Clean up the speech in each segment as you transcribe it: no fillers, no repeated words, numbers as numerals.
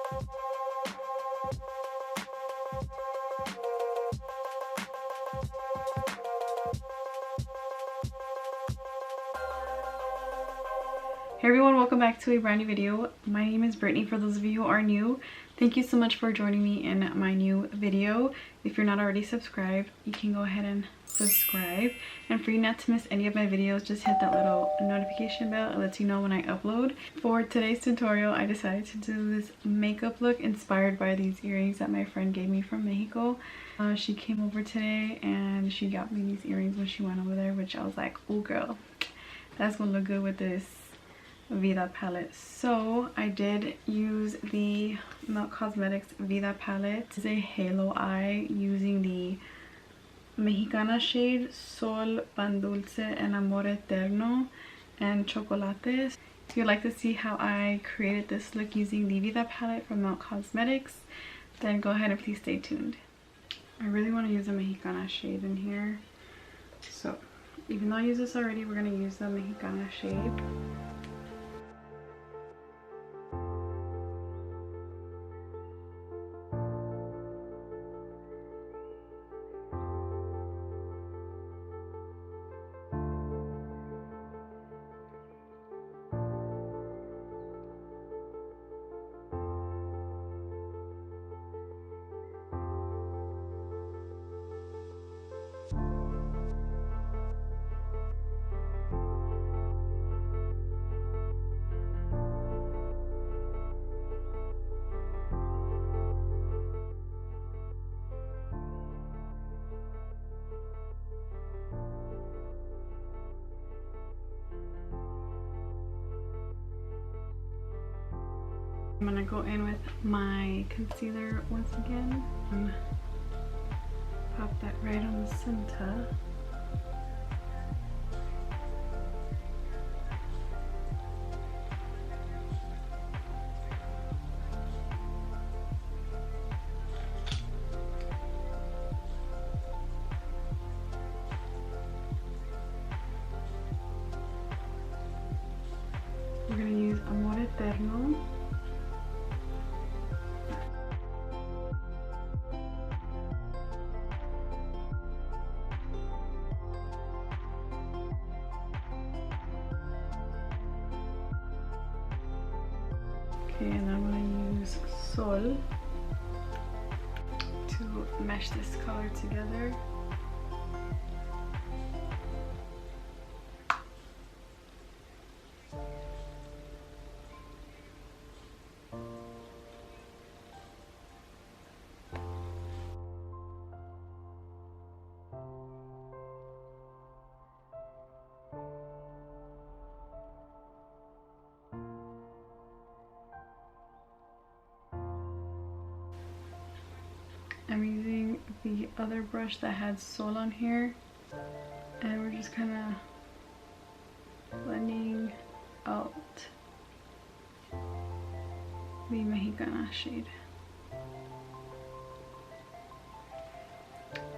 Hey everyone, welcome back to a brand new video. My name is Brittany. For those of you who are new, thank you so much for joining me in my new video. If you're not already subscribed, you can go ahead and subscribe. And for you not to miss any of my videos, just hit that little notification bell. It lets you know when I upload. For today's tutorial, I decided to do this makeup look inspired by these earrings that my friend gave me from Mexico. She came over today and she got me these earrings when she went over there, which I was like, oh girl, that's gonna look good with this Vida palette. So I did use the Milk Cosmetics Vida palette. It's a halo eye using the Mexicana shade Sol, Pan Dulce, and Amor Eterno, and Chocolates. If you'd like to see how I created this look using the Vida palette from Milk Cosmetics, then go ahead and please stay tuned. I really want to use a Mexicana shade in here, so even though I use this already, we're going to use the Mexicana shade. I'm gonna go in with my concealer once again and pop that right on the center. We're gonna use Amor Eterno. Okay, and I'm going to use Sol to mesh this color together. I'm using the other brush that had Sol on here, and we're just kind of blending out the Mexicana shade.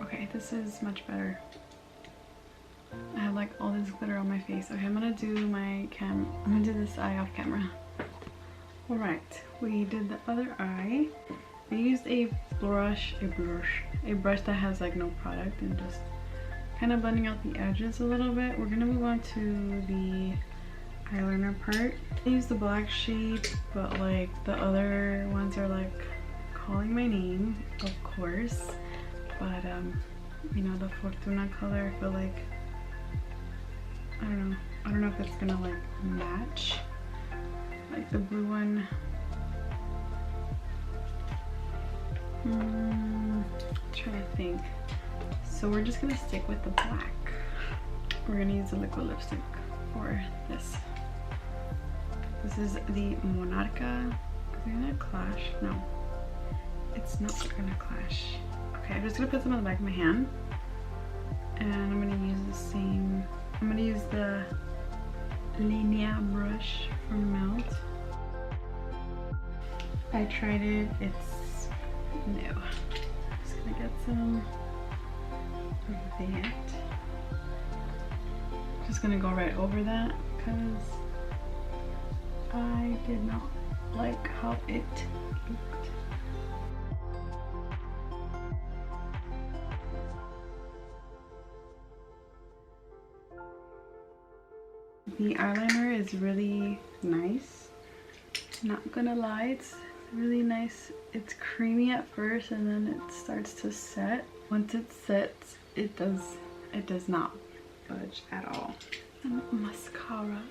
Okay, this is much better. I have like all this glitter on my face. Okay, I'm gonna do this eye off camera. All right, we did the other eye. I used a brush that has like no product and just kind of blending out the edges a little bit. We're gonna move on to the eyeliner part. I used the black shade, but like the other ones are like calling my name, of course. But you know, the Fortuna color, I feel like, I don't know if it's gonna like match like the blue one. Trying to think. So we're just gonna stick with the black. We're gonna use a liquid lipstick for this. This is the Monarca. Is it gonna clash? No, it's not gonna clash. Okay, I'm just gonna put some on the back of my hand, and I'm gonna use the same. I'm gonna use the Linea brush from Melt. I tried it. It's no. Just gonna get some of that. Just gonna go right over that because I did not like how it looked. The eyeliner is really nice, not gonna lie, it's really nice. It's creamy at first and then it starts to set. Once it sets, it does not budge at all. And mascara.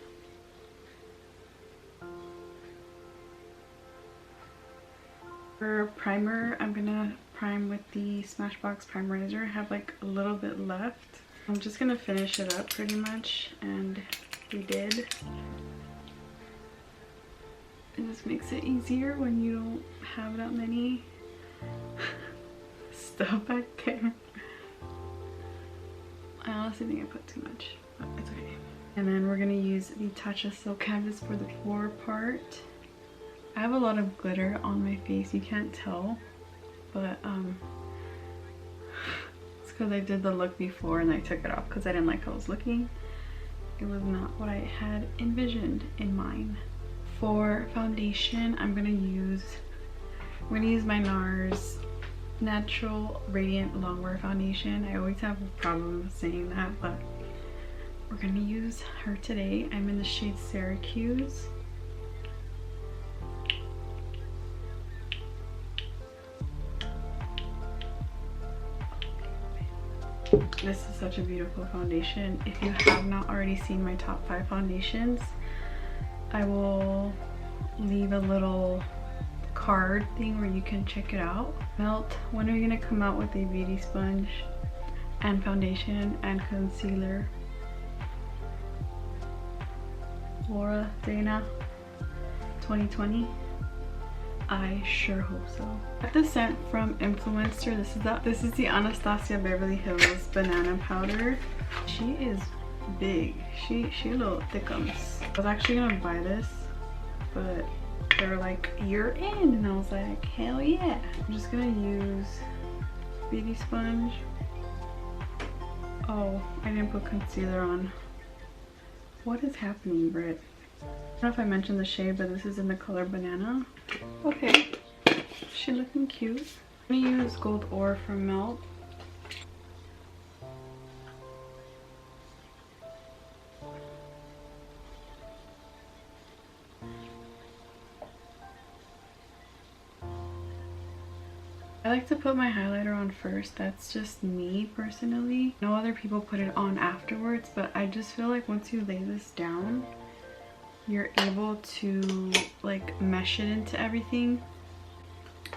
For primer, I'm gonna prime with the Smashbox Primerizer. I have like a little bit left. I'm just gonna finish it up pretty much, and we did. It just makes it easier when you don't have that many stuff back there. I honestly think I put too much, but it's okay. And then we're gonna use the Tatcha Silk Canvas for the floor part. I have a lot of glitter on my face, you can't tell, but it's because I did the look before and I took it off because I didn't like how it was looking. It was not what I had envisioned in mind. For foundation, I'm gonna use my NARS Natural Radiant Longwear Foundation. I always have a problem saying that, but we're gonna use her today. I'm in the shade Syracuse. This is such a beautiful foundation. If you have not already seen my top 5 foundations, I will leave a little card thing where you can check it out. Melt, when are you gonna come out with a beauty sponge and foundation and concealer? Laura Dana 2020. I sure hope so. I got the scent from Influencer. This is the Anastasia Bev Hills Banana powder. She is big. She a little thickums. I was actually gonna buy this, but they were like, you're in, and I was like, hell yeah. I'm just gonna use beauty sponge. Oh, I didn't put concealer on. What is happening, Britt? I don't know if I mentioned the shade, but this is in the color Banana. Okay, she looking cute. I'm gonna use Gold Ore from Melt. I like to put my highlighter on first. That's just me personally. No other people put it on afterwards, but I just feel like once you lay this down, you're able to like mesh it into everything.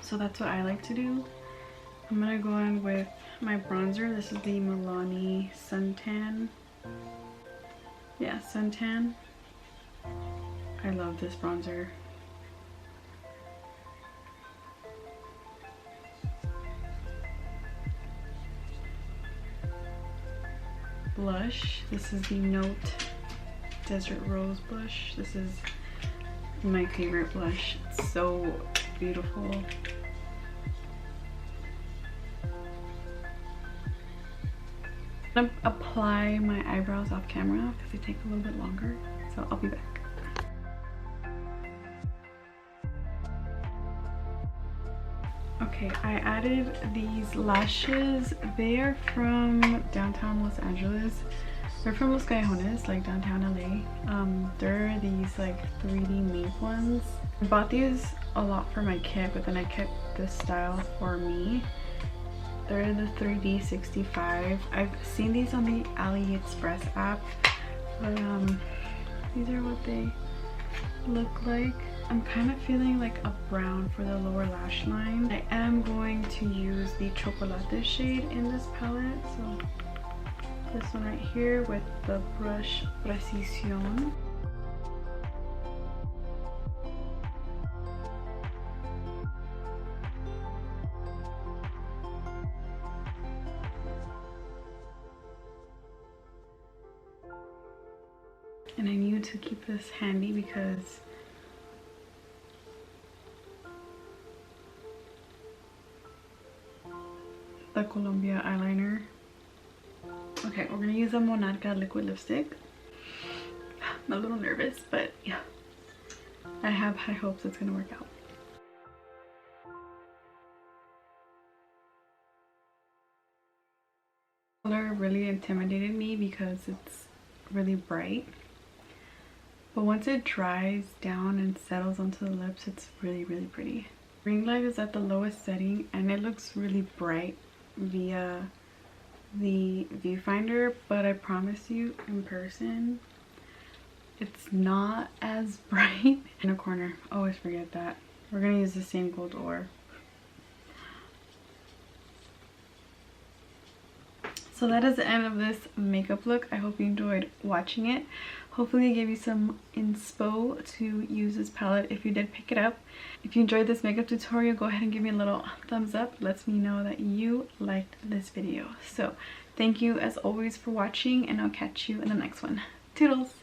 So that's what I like to do. I'm gonna go in with my bronzer. This is the Milani Sun Tan. Yeah, Sun Tan. I love this bronzer. Blush. This is the Note Desert Rose blush. This is my favorite blush. It's so beautiful. I'm gonna apply my eyebrows off camera because they take a little bit longer. So I'll be back. Okay, I added these lashes. They are from downtown Los Angeles. They're from Los Callejones, like downtown LA. They're these like 3D made ones. I bought these a lot for my kit, but then I kept this style for me. They're the 3D 65. I've seen these on the AliExpress app, but these are what they look like. I'm kind of feeling like a brown for the lower lash line. I am going to use the Chocolate shade in this palette, so this one right here with the brush Precision. And I need to keep this handy because the Columbia eyeliner. Okay, we're gonna use a Monarca liquid lipstick. I'm a little nervous, but yeah. I have high hopes it's gonna work out. Color really intimidated me because it's really bright, but once it dries down and settles onto the lips, it's really pretty. Ring light is at the lowest setting and it looks really bright via the viewfinder, but I promise you in person it's not as bright. In a corner, always forget that. We're gonna use the same gold ore. So that is the end of this makeup look. I hope you enjoyed watching it. Hopefully it gave you some inspo to use this palette if you did pick it up. If you enjoyed this makeup tutorial, go ahead and give me a little thumbs up. Lets me know that you liked this video. So thank you as always for watching, and I'll catch you in the next one. Toodles!